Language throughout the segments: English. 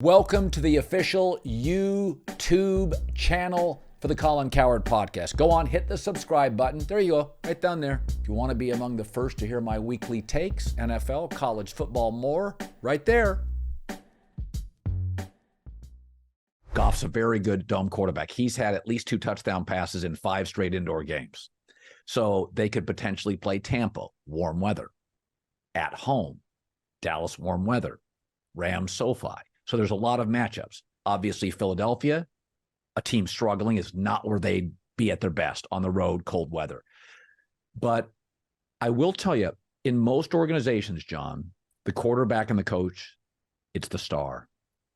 Welcome to the official YouTube channel for the Colin Cowherd podcast. Go on, hit the subscribe button. There you go, right down there. If you want to be among the first to hear my weekly takes, NFL, college football, more, right there. Goff's a very good dome quarterback. He's had at least 2 touchdown passes in 5 straight indoor games. So they could potentially play Tampa, warm weather. At home, Dallas, warm weather. Rams, SoFi. So there's a lot of matchups. Obviously, Philadelphia, a team struggling, is not where they'd be at their best on the road, cold weather. But I will tell you, in most organizations, John, the quarterback and the coach, it's the star.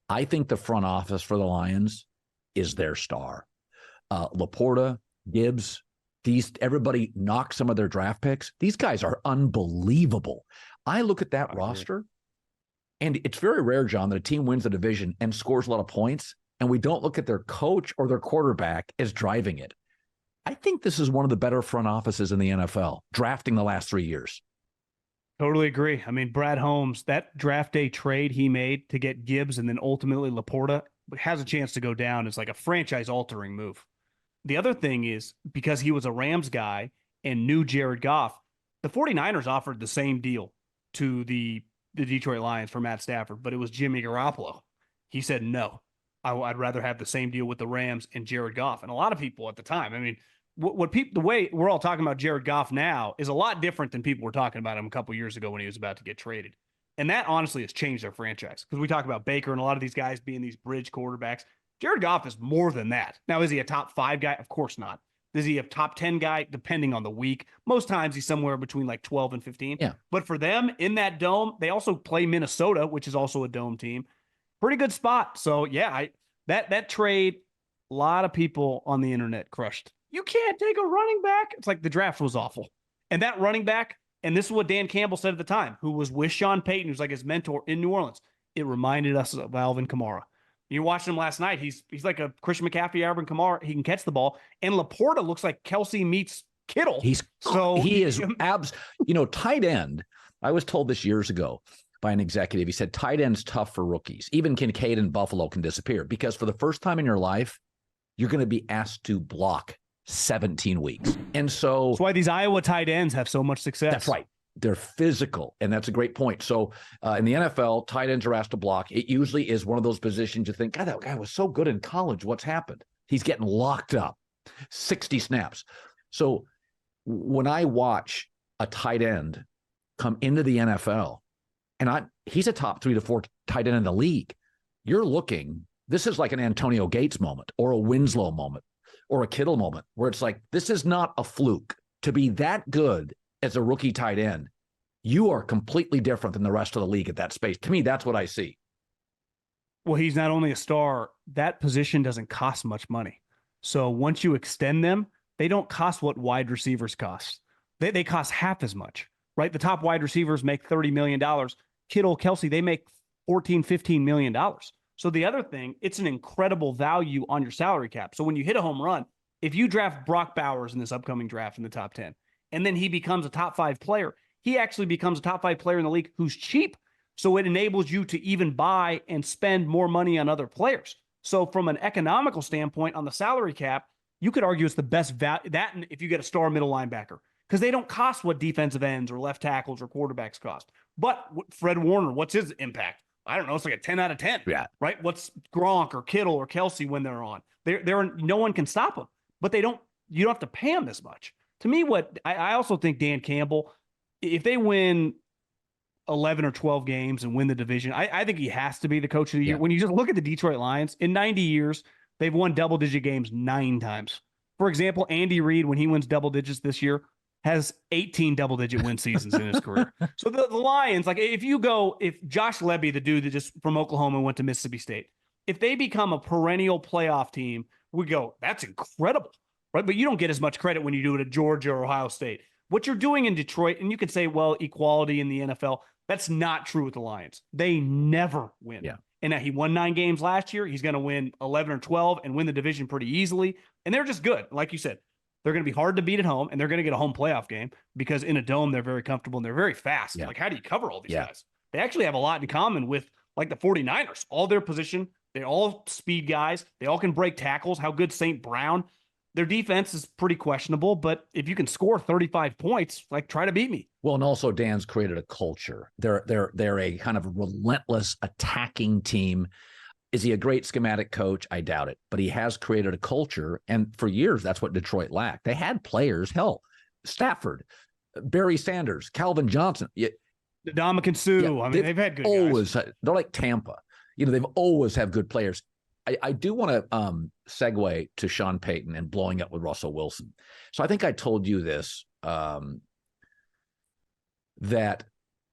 I think the front office for the Lions is their star. Laporta, Gibbs, everybody knocked some of their draft picks. These guys are unbelievable. I look at that roster, and it's very rare, John, that a team wins the division and scores a lot of points, and we don't look at their coach or their quarterback as driving it. I think this is one of the better front offices in the NFL, drafting the last 3 years. Totally agree. I mean, Brad Holmes, that draft day trade he made to get Gibbs and then ultimately Laporta has a chance to go down as like a franchise-altering move. The other thing is, because he was a Rams guy and knew Jared Goff, the 49ers offered the same deal to the Detroit Lions for Matt Stafford, but it was Jimmy Garoppolo. He said, no, I'd rather have the same deal with the Rams and Jared Goff. And a lot of people at the time, I mean, the way we're all talking about Jared Goff now is a lot different than people were talking about him a couple years ago when he was about to get traded. And that honestly has changed their franchise, because we talk about Baker and a lot of these guys being these bridge quarterbacks. Jared Goff is more than that. Now, is he a top 5 guy? Of course not. Is he a top 10 guy? Depending on the week. Most times he's somewhere between like 12 and 15. Yeah. But for them in that dome, they also play Minnesota, which is also a dome team. Pretty good spot. So yeah, that trade, a lot of people on the internet crushed. You can't take a running back. It's like the draft was awful. And that running back, and this is what Dan Campbell said at the time, who was with Sean Payton, who's like his mentor in New Orleans. It reminded us of Alvin Kamara. You watched him last night. He's like a Christian McCaffrey, Alvin Kamara. He can catch the ball. And Laporta looks like Kelsey meets Kittle. He is tight end. I was told this years ago by an executive. He said, tight end's tough for rookies. Even Kincaid and Buffalo can disappear, because for the first time in your life, you're going to be asked to block 17 weeks. And so that's why these Iowa tight ends have so much success. That's right. They're physical, and that's a great point. So in the NFL, tight ends are asked to block. It usually is one of those positions you think, God, that guy was so good in college. What's happened? He's getting locked up, 60 snaps. So when I watch a tight end come into the NFL, and he's a top 3 to 4 tight end in the league, you're looking, this is like an Antonio Gates moment or a Winslow moment or a Kittle moment, where it's like, this is not a fluke. To be that good as a rookie tight end, you are completely different than the rest of the league at that space. To me, that's what I see. Well, he's not only a star, that position doesn't cost much money. So once you extend them, they don't cost what wide receivers cost. They cost half as much, right? The top wide receivers make $30 million. Kittle, Kelsey, they make $14, $15 million. So the other thing, it's an incredible value on your salary cap. So when you hit a home run, if you draft Brock Bowers in this upcoming draft in the top 10, and then he becomes a top 5 player, he actually becomes a top 5 player in the league who's cheap. So it enables you to even buy and spend more money on other players. So from an economical standpoint on the salary cap, you could argue it's the best value. That, and if you get a star middle linebacker, because they don't cost what defensive ends or left tackles or quarterbacks cost. But Fred Warner, what's his impact? I don't know. It's like a 10 out of 10. Yeah. Right? What's Gronk or Kittle or Kelsey when they're on? No one can stop them. But you don't have to pay them this much. To me, what I also think Dan Campbell, if they win 11 or 12 games and win the division, I think he has to be the coach of the year. When you just look at the Detroit Lions, in 90 years, they've won double-digit games 9 times. For example, Andy Reid, when he wins double digits this year, has 18 double-digit win seasons in his career. So the Lions, like if Josh Lebby, the dude that just from Oklahoma went to Mississippi State, if they become a perennial playoff team, we go, that's incredible. Right, but you don't get as much credit when you do it at Georgia or Ohio State. What you're doing in Detroit, and you could say, well, equality in the NFL, that's not true with the Lions. They never win. Yeah. And he won 9 games last year. He's going to win 11 or 12 and win the division pretty easily. And they're just good. Like you said, they're going to be hard to beat at home, and they're going to get a home playoff game because in a dome, they're very comfortable and they're very fast. Yeah. Like, how do you cover all these guys? They actually have a lot in common with like the 49ers, all their position, they're all speed guys. They all can break tackles. How good St. Brown. Their defense is pretty questionable, but if you can score 35 points, like try to beat me. Well, and also Dan's created a culture. They're a kind of relentless attacking team. Is he a great schematic coach? I doubt it, but he has created a culture. And for years, that's what Detroit lacked. They had players, hell, Stafford, Barry Sanders, Calvin Johnson. Ndamukong Suh. I mean, they've had good guys. They're like Tampa. They've always have good players. I do want to segue to Sean Payton and blowing up with Russell Wilson. So I think I told you this, that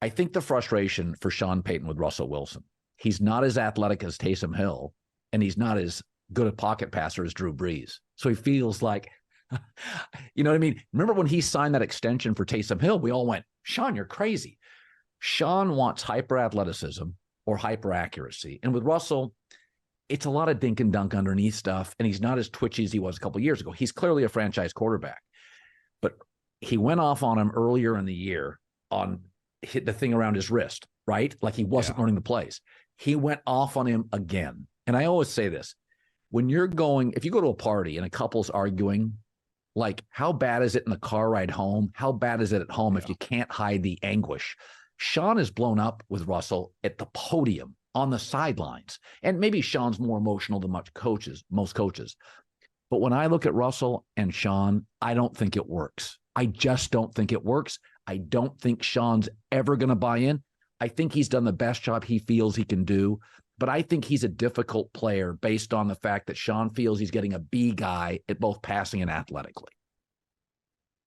I think the frustration for Sean Payton with Russell Wilson, he's not as athletic as Taysom Hill, and he's not as good a pocket passer as Drew Brees. So he feels like, you know what I mean? Remember when he signed that extension for Taysom Hill, we all went, Sean, you're crazy. Sean wants hyper athleticism or hyper accuracy. And with Russell, it's a lot of dink and dunk underneath stuff, and he's not as twitchy as he was a couple of years ago. He's clearly a franchise quarterback, but he went off on him earlier in the year on hit the thing around his wrist, right? Like he wasn't learning the plays. He went off on him again. And I always say this, if you go to a party and a couple's arguing, like how bad is it in the car ride home? How bad is it at home if you can't hide the anguish? Sean is blown up with Russell at the podium, on the sidelines. And maybe Sean's more emotional than most coaches. But when I look at Russell and Sean, I don't think it works. I just don't think it works. I don't think Sean's ever going to buy in. I think he's done the best job he feels he can do. But I think he's a difficult player based on the fact that Sean feels he's getting a B guy at both passing and athletically.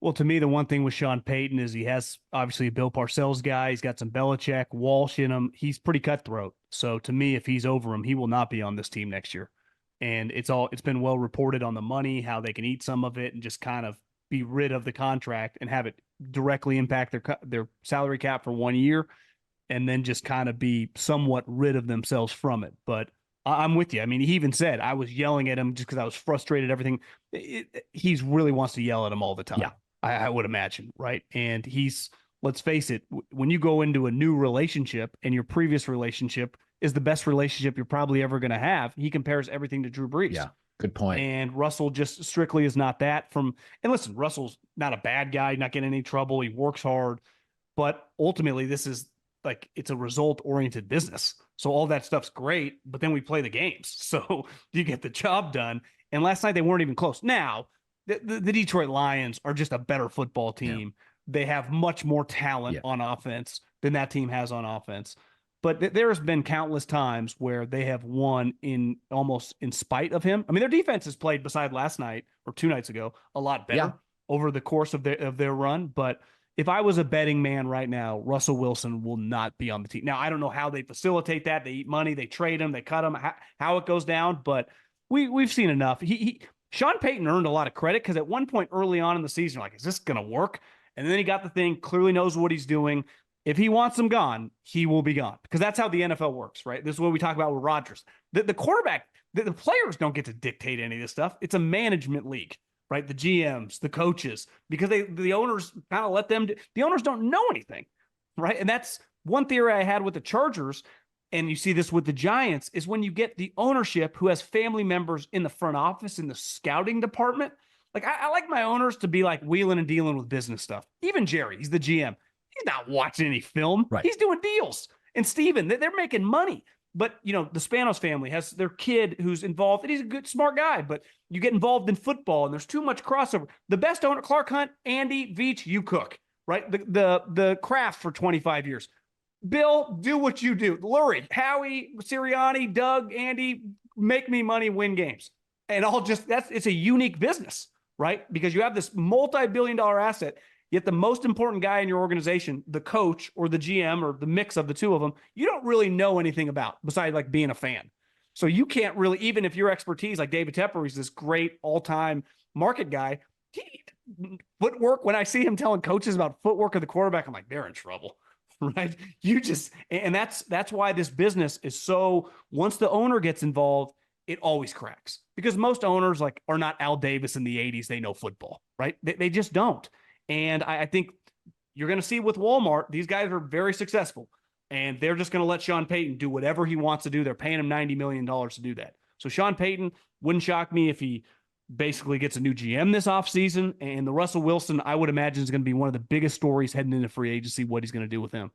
Well, to me, the one thing with Sean Payton is he has obviously a Bill Parcells guy. He's got some Belichick, Walsh in him. He's pretty cutthroat. So to me, if he's over him, he will not be on this team next year. And it's been well reported on the money, how they can eat some of it and just kind of be rid of the contract and have it directly impact their salary cap for 1 year, and then just kind of be somewhat rid of themselves from it. But I'm with you. I mean, he even said, I was yelling at him just because I was frustrated, everything. He really wants to yell at him all the time. Yeah. I would imagine, right? And let's face it, when you go into a new relationship and your previous relationship is the best relationship you're probably ever going to have, he compares everything to Drew Brees. Yeah, good point. And Russell just strictly is not that. And listen, Russell's not a bad guy, not getting any trouble. He works hard. But ultimately, this is like, it's a result-oriented business. So all that stuff's great, but then we play the games. So you get the job done. And last night, they weren't even close. Now, the Detroit Lions are just a better football team. Yeah. They have much more talent on offense than that team has on offense. But there's been countless times where they have won almost in spite of him. I mean, their defense has played, beside last night or 2 nights ago, a lot better over the course of their run. But if I was a betting man right now, Russell Wilson will not be on the team. Now, I don't know how they facilitate that. They eat money, they trade him, they cut him, how it goes down. But we've seen enough. Sean Payton earned a lot of credit because at one point early on in the season, like, is this going to work? And then he got the thing, clearly knows what he's doing. If he wants him gone, he will be gone, because that's how the NFL works, right? This is what we talk about with Rodgers. The quarterback, the players don't get to dictate any of this stuff. It's a management league, right? The GMs, the coaches, because the owners kind of let them the owners don't know anything, right? And that's one theory I had with the Chargers, and you see this with the Giants, is when you get the ownership who has family members in the front office, in the scouting department. Like, I like my owners to be like wheeling and dealing with business stuff. Even Jerry, he's the GM. He's not watching any film. Right. He's doing deals. And Steven, they're making money. But, the Spanos family has their kid who's involved, and he's a good, smart guy, but you get involved in football, and there's too much crossover. The best owner, Clark Hunt, Andy, Veach, you cook, right? The craft for 25 years. Bill, do what you do. Lurie, Howie, Sirianni, Doug, Andy, make me money, win games. And it's a unique business, right? Because you have this multi-billion-dollar asset, yet the most important guy in your organization, the coach or the GM or the mix of the two of them, you don't really know anything about besides like being a fan. So you can't really, even if your expertise, like David Tepper, he's this great all-time market guy, footwork, when I see him telling coaches about footwork of the quarterback, I'm like, they're in trouble. Right. And that's why this business is so, once the owner gets involved, it always cracks, because most owners are not Al Davis in the 80s. They know football, right? They just don't. And I think you're going to see with Walmart, these guys are very successful, and they're just going to let Sean Payton do whatever he wants to do. They're paying him $90 million to do that. So Sean Payton, wouldn't shock me if he basically gets a new GM this offseason. And the Russell Wilson, I would imagine, is going to be one of the biggest stories heading into free agency, what he's going to do with him.